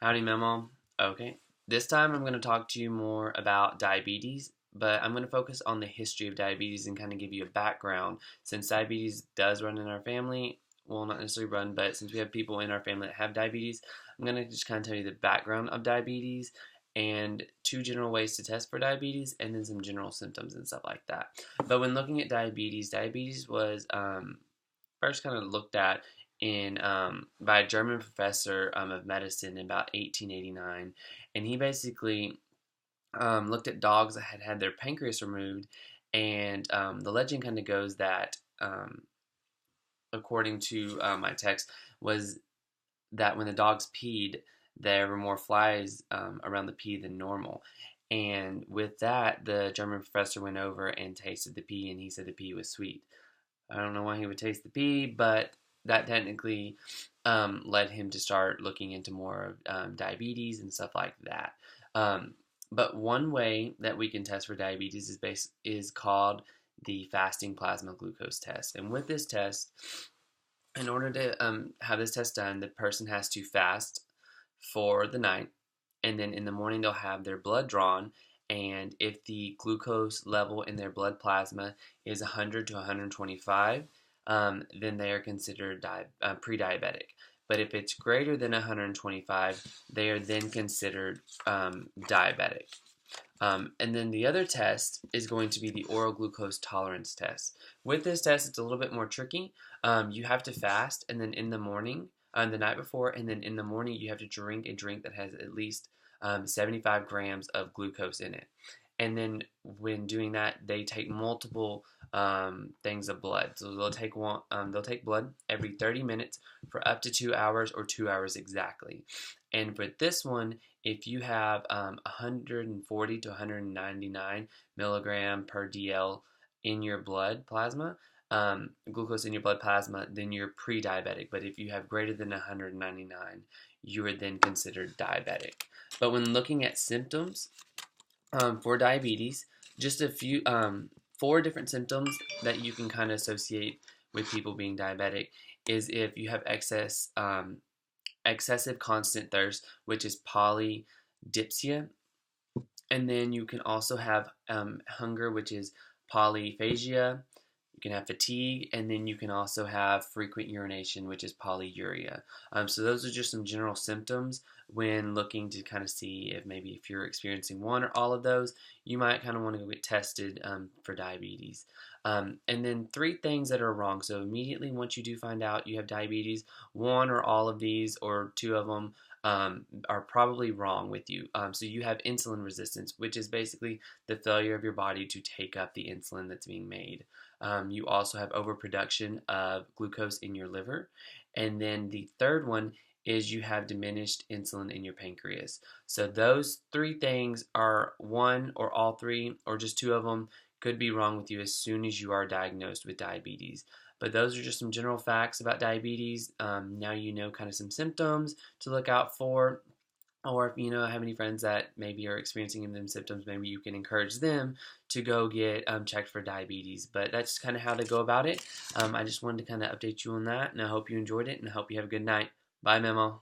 Howdy, Memo. Okay, this time I'm going to talk to you more about diabetes, but I'm going to focus on the history of diabetes and kind of give you a background. Since diabetes does run in our family, well, not necessarily run, but since we have people in our family that have diabetes, I'm going to just kind of tell you the background of diabetes and two general ways to test for diabetes, and then some general symptoms and stuff like that. But when looking at diabetes, diabetes was first kind of looked at in by a German professor of medicine in about 1889, and he basically looked at dogs that had had their pancreas removed, and the legend kind of goes that, according to my text, was that when the dogs peed, there were more flies around the pee than normal. And with that, the German professor went over and tasted the pee, and he said the pee was sweet. I don't know why he would taste the pee, but that technically led him to start looking into more diabetes and stuff like that. But one way that we can test for diabetes is called the fasting plasma glucose test. And with this test, in order to have this test done, the person has to fast for the night, and then in the morning they'll have their blood drawn, and if the glucose level in their blood plasma is 100 to 125, then they are considered pre-diabetic. But if it's greater than 125, they are then considered diabetic. And then the other test is going to be the oral glucose tolerance test. With this test, it's a little bit more tricky. You have to fast, and then in the morning, the night before, and then in the morning, you have to drink a drink that has at least 75 grams of glucose in it. And then when doing that, they take multiple things of blood. So they'll take blood every 30 minutes for up to 2 hours or 2 hours exactly. And for this one, if you have 140 to 199 milligram per DL in your blood plasma, glucose in your blood plasma, then you're pre-diabetic. But if you have greater than 199, you are then considered diabetic. But when looking at symptoms for diabetes, just a few, 4 different symptoms that you can kind of associate with people being diabetic is if you have excessive constant thirst, which is polydipsia, and then you can also have hunger, which is polyphagia. You can have fatigue, and then you can also have frequent urination, which is polyuria. So those are just some general symptoms when looking to kind of see if you're experiencing one or all of those, you might kind of want to go get tested for diabetes. And then 3 things that are wrong. So immediately once you do find out you have diabetes, 1 or all of these or 2 of them are probably wrong with you. So you have insulin resistance, which is basically the failure of your body to take up the insulin that's being made. You also have overproduction of glucose in your liver. And then the third one is you have diminished insulin in your pancreas. So those 3 things are 1 or all 3 or just 2 of them could be wrong with you as soon as you are diagnosed with diabetes. But those are just some general facts about diabetes. Now you know kind of some symptoms to look out for. Or if you have any friends that maybe are experiencing them symptoms, maybe you can encourage them to go get checked for diabetes. But that's kind of how to go about it. I just wanted to kind of update you on that, and I hope you enjoyed it, and I hope you have a good night. Bye, Memo.